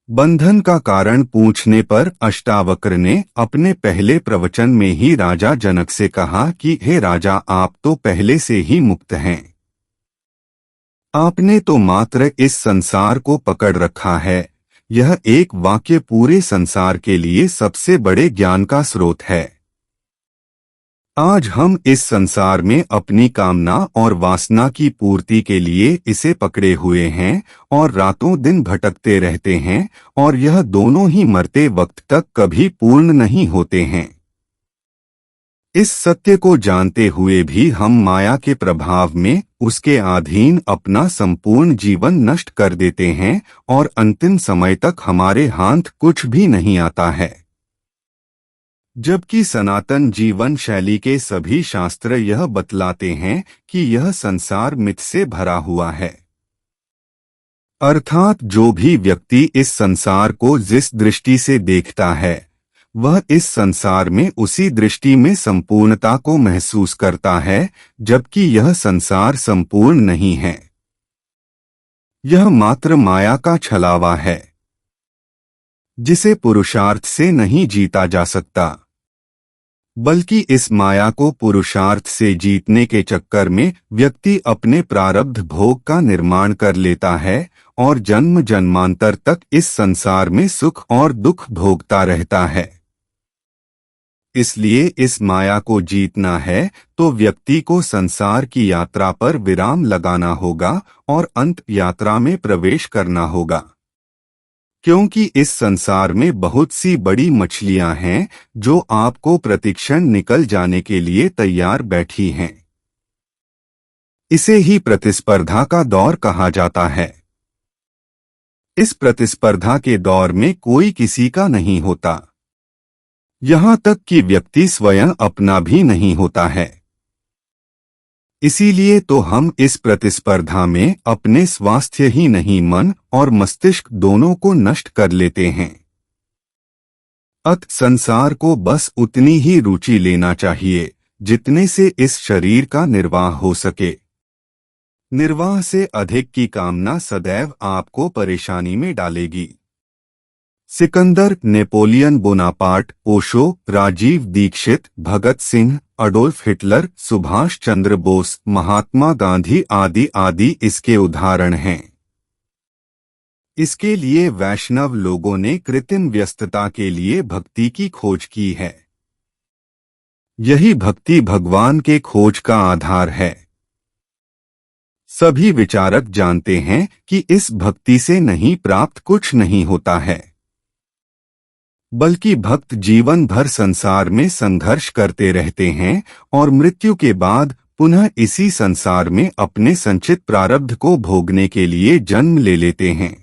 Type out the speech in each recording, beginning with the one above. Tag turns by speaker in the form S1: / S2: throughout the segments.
S1: बंधन का कारण पूछने पर अष्टावक्र ने अपने पहले प्रवचन में ही राजा जनक से कहा कि हे राजा, आप तो पहले से ही मुक्त हैं। आपने तो मात्र इस संसार को पकड़ रखा है। यह एक वाक्य पूरे संसार के लिए सबसे बड़े ज्ञान का स्रोत है। आज हम इस संसार में अपनी कामना और वासना की पूर्ति के लिए इसे पकड़े हुए हैं और रातों दिन भटकते रहते हैं, और यह दोनों ही मरते वक्त तक कभी पूर्ण नहीं होते हैं। इस सत्य को जानते हुए भी हम माया के प्रभाव में उसके अधीन अपना संपूर्ण जीवन नष्ट कर देते हैं और अंतिम समय तक हमारे हाथ कुछ भी नहीं आता है। जबकि सनातन जीवन शैली के सभी शास्त्र यह बतलाते हैं कि यह संसार मिथ से भरा हुआ है। अर्थात जो भी व्यक्ति इस संसार को जिस दृष्टि से देखता है, वह इस संसार में उसी दृष्टि में संपूर्णता को महसूस करता है, जबकि यह संसार संपूर्ण नहीं है। यह मात्र माया का छलावा है, जिसे पुरुषार्थ से नहीं जीता जा सकता। बल्कि इस माया को पुरुषार्थ से जीतने के चक्कर में व्यक्ति अपने प्रारब्ध भोग का निर्माण कर लेता है और जन्म जन्मांतर तक इस संसार में सुख और दुख भोगता रहता है। इसलिए इस माया को जीतना है तो व्यक्ति को संसार की यात्रा पर विराम लगाना होगा और अंत यात्रा में प्रवेश करना होगा। क्योंकि इस संसार में बहुत सी बड़ी मछलियां हैं जो आपको प्रतिक्षण निकल जाने के लिए तैयार बैठी हैं। इसे ही प्रतिस्पर्धा का दौर कहा जाता है। इस प्रतिस्पर्धा के दौर में कोई किसी का नहीं होता, यहाँ तक कि व्यक्ति स्वयं अपना भी नहीं होता है। इसीलिए तो हम इस प्रतिस्पर्धा में अपने स्वास्थ्य ही नहीं, मन और मस्तिष्क दोनों को नष्ट कर लेते हैं। अत संसार को बस उतनी ही रुचि लेना चाहिए जितने से इस शरीर का निर्वाह हो सके। निर्वाह से अधिक की कामना सदैव आपको परेशानी में डालेगी। Sikandar, Napoleon Bonaparte, Osho, Rajiv Dixit, Bhagat Singh, Adolf Hitler, Subhash Chandra Bose, Mahatma Gandhi आदि आदि इसके उदाहरण हैं। इसके लिए वैष्णव लोगों ने कृत्रिम व्यस्तता के लिए भक्ति की खोज की है। यही भक्ति भगवान के खोज का आधार है। सभी विचारक जानते हैं कि इस भक्ति से नहीं प्राप्त कुछ नहीं होता है, बल्कि भक्त जीवन भर संसार में संघर्ष करते रहते हैं और मृत्यु के बाद पुनः इसी संसार में अपने संचित प्रारब्ध को भोगने के लिए जन्म ले लेते हैं।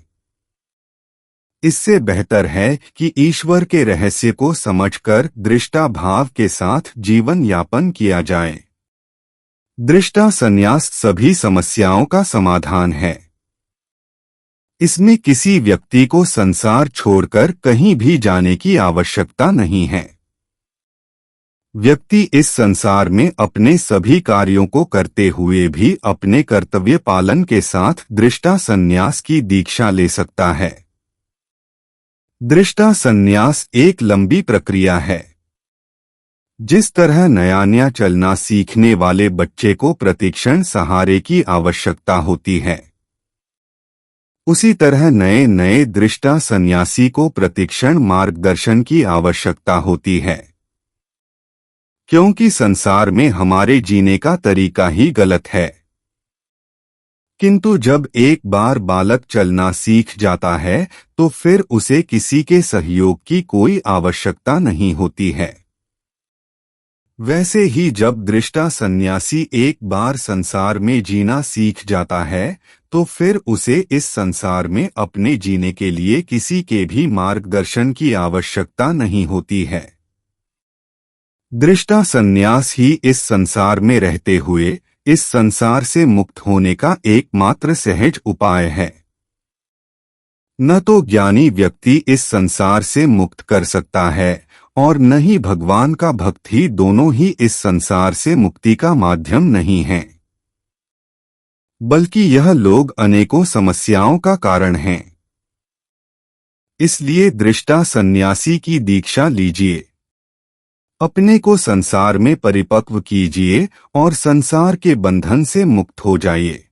S1: इससे बेहतर है कि ईश्वर के रहस्य को समझकर दृष्टा भाव के साथ जीवन यापन किया जाए। दृष्टा संन्यास सभी समस्याओं का समाधान है। इसमें किसी व्यक्ति को संसार छोड़कर कहीं भी जाने की आवश्यकता नहीं है। व्यक्ति इस संसार में अपने सभी कार्यों को करते हुए भी अपने कर्तव्य पालन के साथ दृष्टा संन्यास की दीक्षा ले सकता है। दृष्टा संन्यास एक लंबी प्रक्रिया है। जिस तरह नया चलना सीखने वाले बच्चे को प्रतिक्षण सहारे की आवश्यकता होती है, उसी तरह नए दृष्टा सन्यासी को प्रतिक्षण मार्गदर्शन की आवश्यकता होती है। क्योंकि संसार में हमारे जीने का तरीका ही गलत है। किंतु जब एक बार बालक चलना सीख जाता है तो फिर उसे किसी के सहयोग की कोई आवश्यकता नहीं होती है। वैसे ही जब दृष्टा सन्यासी एक बार संसार में जीना सीख जाता है तो फिर उसे इस संसार में अपने जीने के लिए किसी के भी मार्गदर्शन की आवश्यकता नहीं होती है। दृष्टा संन्यास ही इस संसार में रहते हुए इस संसार से मुक्त होने का एकमात्र सहज उपाय है। न तो ज्ञानी व्यक्ति इस संसार से मुक्त कर सकता है और न ही भगवान का भक्त ही, दोनों ही इस संसार से मुक्ति का माध्यम नहीं हैं। बल्कि यह लोग अनेकों समस्याओं का कारण हैं। इसलिए दृष्टा सन्यासी की दीक्षा लीजिए। अपने को संसार में परिपक्व कीजिए और संसार के बंधन से मुक्त हो जाइए।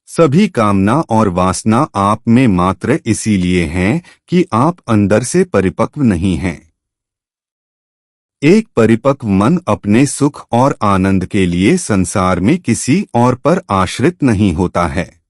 S1: सभी कामना और वासना आप में मात्र इसीलिए हैं कि आप अंदर से परिपक्व नहीं हैं। एक परिपक्व मन अपने सुख और आनंद के लिए संसार में किसी और पर आश्रित नहीं होता है।